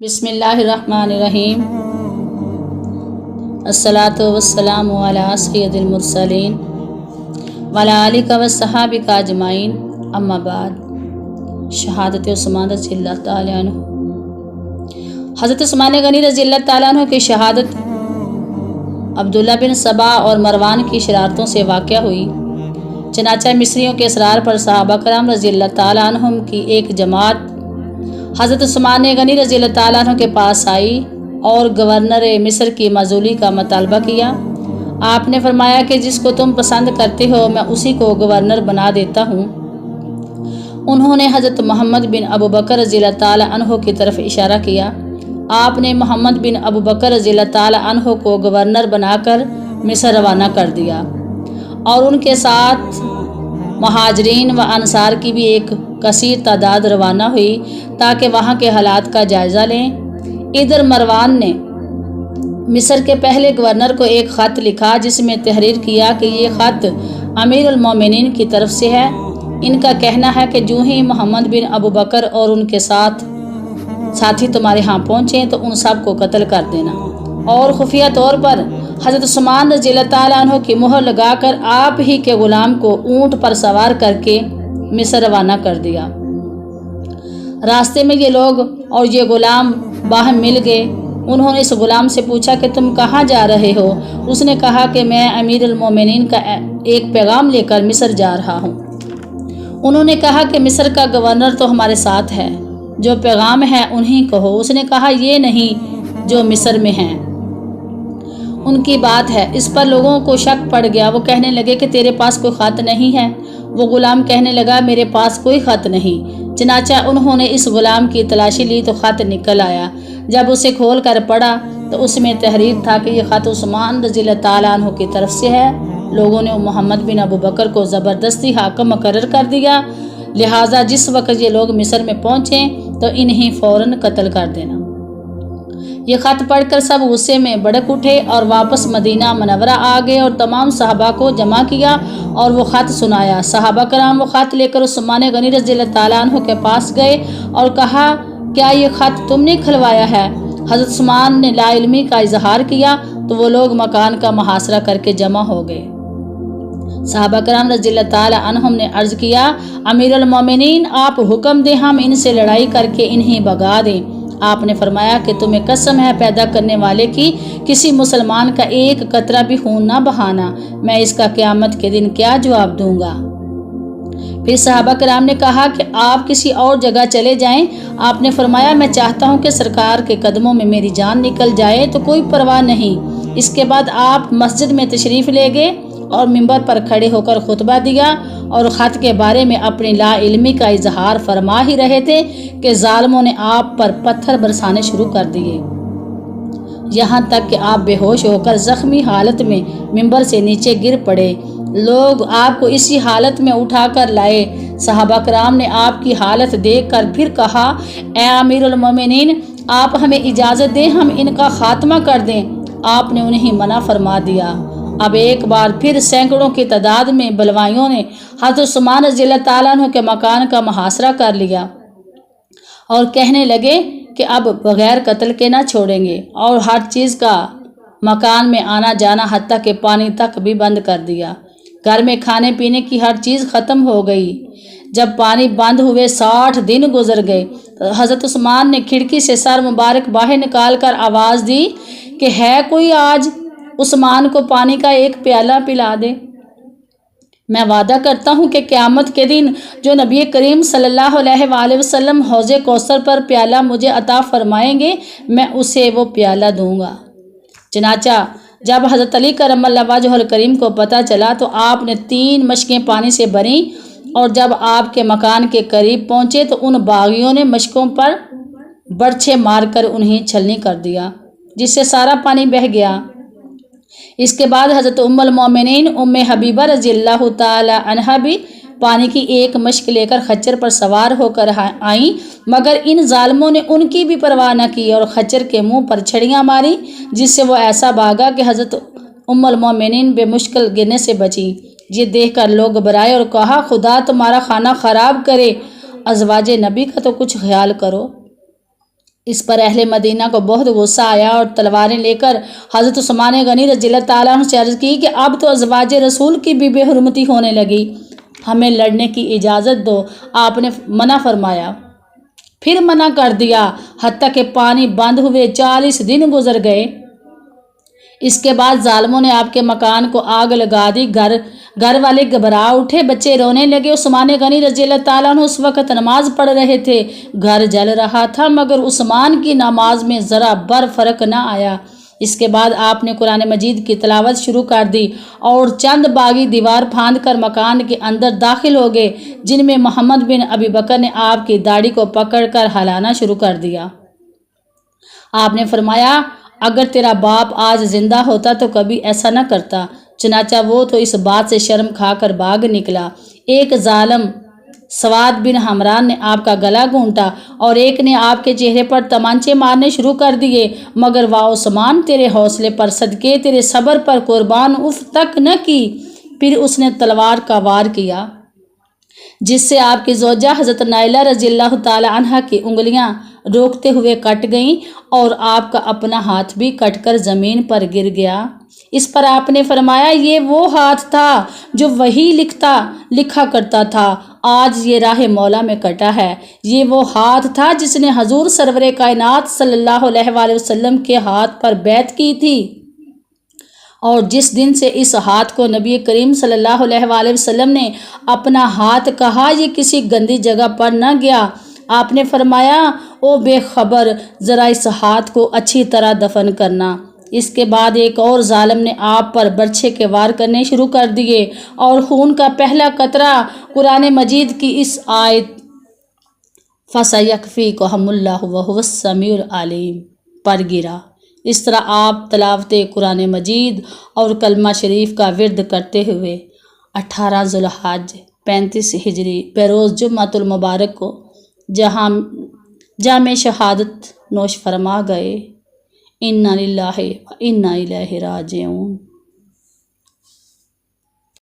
بسم اللہ الرحمن الرحیم۔ الصلاۃ والسلام علی سید المرسلین وعلی آلہ وصحابہ اجمعین، اما بعد۔ شہادت عثمان رضی اللہ تعالیٰ عنہ۔ حضرت عثمان غنی رضی اللہ تعالیٰ عنہ کی شہادت عبداللہ بن سبا اور مروان کی شرارتوں سے واقع ہوئی۔ چنانچہ مصریوں کے اصرار پر صحابہ کرام رضی اللہ تعالیٰ عنہم کی ایک جماعت حضرت عثمان غنی رضی اللہ تعالیٰ عنہ کے پاس آئی اور گورنر مصر کی معزولی کا مطالبہ کیا۔ آپ نے فرمایا کہ جس کو تم پسند کرتے ہو میں اسی کو گورنر بنا دیتا ہوں۔ انہوں نے حضرت محمد بن ابو بکر رضی اللہ تعالیٰ عنہ کی طرف اشارہ کیا۔ آپ نے محمد بن ابو بکر رضی اللہ تعالیٰ عنہ کو گورنر بنا کر مصر روانہ کر دیا، اور ان کے ساتھ مہاجرین و انصار کی بھی ایک کثیر تعداد روانہ ہوئی تاکہ وہاں کے حالات کا جائزہ لیں۔ ادھر مروان نے مصر کے پہلے گورنر کو ایک خط لکھا جس میں تحریر کیا کہ یہ خط امیر المومنین کی طرف سے ہے۔ ان کا کہنا ہے کہ جو ہی محمد بن ابو بکر اور ان کے ساتھی تمہارے ہاں پہنچیں تو ان سب کو قتل کر دینا، اور خفیہ طور پر حضرت عثمان رضی اللہ تعالیٰ عنہ کی مہر لگا کر آپ ہی کے غلام کو اونٹ پر سوار کر کے مصر روانہ کر دیا۔ راستے میں یہ لوگ اور یہ غلام باہم مل گئے۔ انہوں نے اس غلام سے پوچھا کہ تم کہاں جا رہے ہو؟ اس نے کہا کہ میں امیر المومنین کا ایک پیغام لے کر مصر جا رہا ہوں۔ انہوں نے کہا کہ مصر کا گورنر تو ہمارے ساتھ ہے، جو پیغام ہے انہیں کہو۔ اس نے کہا یہ نہیں جو مصر میں ہیں، ان کی بات ہے۔ اس پر لوگوں کو شک پڑ گیا۔ وہ کہنے لگے کہ تیرے پاس کوئی خط نہیں ہے؟ وہ غلام کہنے لگا میرے پاس کوئی خط نہیں۔ چنانچہ انہوں نے اس غلام کی تلاشی لی تو خط نکل آیا۔ جب اسے کھول کر پڑھا تو اس میں تحریر تھا کہ یہ خط عثمان رضی اللہ تعالیٰ عنہ کی طرف سے ہے۔ لوگوں نے محمد بن ابو بکر کو زبردستی حاکم مقرر کر دیا، لہٰذا جس وقت یہ لوگ مصر میں پہنچیں تو انہیں فوراً قتل کر دینا۔ یہ خط پڑھ کر سب غصے میں بھڑک اٹھے اور واپس مدینہ منورہ آ گئے اور تمام صحابہ کو جمع کیا اور وہ خط سنایا۔ صحابہ کرام وہ خط لے کر عثمان غنی رضی اللہ تعالیٰ عنہ کے پاس گئے اور کہا کیا یہ خط تم نے کھلوایا ہے؟ حضرت عثمان نے لا علمی کا اظہار کیا تو وہ لوگ مکان کا محاصرہ کر کے جمع ہو گئے۔ صحابہ کرام رضی اللہ تعالیٰ عنہم نے عرض کیا امیر المومنین آپ حکم دیں ہم ان سے لڑائی کر کے انہیں بھگا دیں۔ آپ نے فرمایا کہ تمہیں قسم ہے پیدا کرنے والے کی، کسی مسلمان کا ایک قطرہ بھی خون نہ بہانا، میں اس کا قیامت کے دن کیا جواب دوں گا؟ پھر صحابہ کرام نے کہا کہ آپ کسی اور جگہ چلے جائیں۔ آپ نے فرمایا میں چاہتا ہوں کہ سرکار کے قدموں میں میری جان نکل جائے تو کوئی پرواہ نہیں۔ اس کے بعد آپ مسجد میں تشریف لے گئے اور منبر پر کھڑے ہو کر خطبہ دیا اور خط کے بارے میں اپنی لا علمی کا اظہار فرما ہی رہے تھے کہ ظالموں نے آپ پر پتھر برسانے شروع کر دیے، یہاں تک کہ آپ بے ہوش ہو کر زخمی حالت میں منبر سے نیچے گر پڑے۔ لوگ آپ کو اسی حالت میں اٹھا کر لائے۔ صحابہ کرام نے آپ کی حالت دیکھ کر پھر کہا اے امیر المومنین آپ ہمیں اجازت دیں ہم ان کا خاتمہ کر دیں۔ آپ نے انہیں منع فرما دیا۔ اب ایک بار پھر سینکڑوں کی تعداد میں بلوائیوں نے حضرت عثمان رضی اللہ تعالیٰ عنہ کے مکان کا محاصرہ کر لیا اور کہنے لگے کہ اب بغیر قتل کے نہ چھوڑیں گے، اور ہر چیز کا مکان میں آنا جانا حتیٰ کہ پانی تک بھی بند کر دیا۔ گھر میں کھانے پینے کی ہر چیز ختم ہو گئی۔ جب پانی بند ہوئے 60 دن گزر گئے، حضرت عثمان نے کھڑکی سے سر مبارک باہر نکال کر آواز دی کہ ہے کوئی آج عثمان کو پانی کا ایک پیالہ پلا دے؟ میں وعدہ کرتا ہوں کہ قیامت کے دن جو نبی کریم صلی اللہ علیہ وآلہ وسلم حوض کوثر پر پیالہ مجھے عطا فرمائیں گے میں اسے وہ پیالہ دوں گا۔ چنانچہ جب حضرت علی کرم اللہ وجہہ الکریم کو پتہ چلا تو آپ نے 3 مشکیں پانی سے بھریں، اور جب آپ کے مکان کے قریب پہنچے تو ان باغیوں نے مشکوں پر برچھے مار کر انہیں چھلنی کر دیا، جس سے سارا پانی بہہ گیا۔ اس کے بعد حضرت ام المومنین ام حبیبہ رضی اللہ تعالی عنہا بھی پانی کی ایک مشک لے کر خچر پر سوار ہو کر آئیں، مگر ان ظالموں نے ان کی بھی پرواہ نہ کی اور خچر کے منہ پر چھڑیاں ماری، جس سے وہ ایسا بھاگا کہ حضرت ام المومنین بے مشکل گرنے سے بچی۔ یہ دیکھ کر لوگ گھبرائے اور کہا خدا تمہارا کھانا خراب کرے، ازواج نبی کا تو کچھ خیال کرو۔ اس پر اہل مدینہ کو بہت غصہ آیا اور تلواریں لے کر حضرت عثمان غنی رضی اللہ تعالیٰ عنہ سے عرض کی کہ اب تو ازواج رسول کی بھی بے حرمتی ہونے لگی، ہمیں لڑنے کی اجازت دو۔ آپ نے منع فرمایا، پھر منع کر دیا، حتیٰ کہ پانی بند ہوئے 40 دن گزر گئے۔ اس کے بعد ظالموں نے آپ کے مکان کو آگ لگا دی، گھر والے گھبرا اٹھے، بچے رونے لگے۔ عثمان غنی رضی اللہ تعالیٰ عنہ اس وقت نماز پڑھ رہے تھے، گھر جل رہا تھا، مگر عثمان کی نماز میں ذرا بر فرق نہ آیا۔ اس کے بعد آپ نے قرآن مجید کی تلاوت شروع کر دی اور چند باغی دیوار پھاند کر مکان کے اندر داخل ہو گئے، جن میں محمد بن ابی بکر نے آپ کی داڑھی کو پکڑ کر ہلانا شروع کر دیا۔ آپ نے فرمایا، اگر تیرا باپ آج زندہ ہوتا تو کبھی ایسا نہ کرتا، چنانچہ وہ تو اس بات سے شرم کھا کر بھاگ نکلا۔ ایک ظالم سواد بن حمران نے آپ کا گلا گھونٹا اور ایک نے آپ کے چہرے پر تمانچے مارنے شروع کر دیے، مگر واہ عثمان، تیرے حوصلے پر صدقے، تیرے صبر پر قربان، اف تک نہ کی۔ پھر اس نے تلوار کا وار کیا، جس سے آپ کی زوجہ حضرت نائلہ رضی اللہ تعالی عنہ کی انگلیاں روکتے ہوئے کٹ گئیں اور آپ کا اپنا ہاتھ بھی کٹ کر زمین پر گر گیا۔ اس پر آپ نے فرمایا، یہ وہ ہاتھ تھا جو وہی لکھا کرتا تھا، آج یہ راہ مولا میں کٹا ہے۔ یہ وہ ہاتھ تھا جس نے حضور سرور کائنات صلی اللہ علیہ وآلہ وسلم کے ہاتھ پر بیعت کی تھی، اور جس دن سے اس ہاتھ کو نبی کریم صلی اللہ علیہ وآلہ وسلم نے اپنا ہاتھ کہا، یہ کسی گندی جگہ پر نہ گیا۔ آپ نے فرمایا، او بے خبر، ذرا اس ہاتھ کو اچھی طرح دفن کرنا۔ اس کے بعد ایک اور ظالم نے آپ پر برچھے کے وار کرنے شروع کر دیے اور خون کا پہلا قطرہ قرآن مجید کی اس آیت فَسَيَكْفِيكَهُمُ اللَّهُ وَهُوَ السَّمِيعُ الْعَلِيمُ پر گرا۔ اس طرح آپ تلاوت قرآن مجید اور کلمہ شریف کا ورد کرتے ہوئے 18 ذوالحج 35 ہجری بروز جمعۃ المبارک کو جہاں جامع شہادت نوش فرما گئے۔ اِنَّا لِلَّهِ وَإِنَّا إِلَيْهِ رَاجِعُونَ۔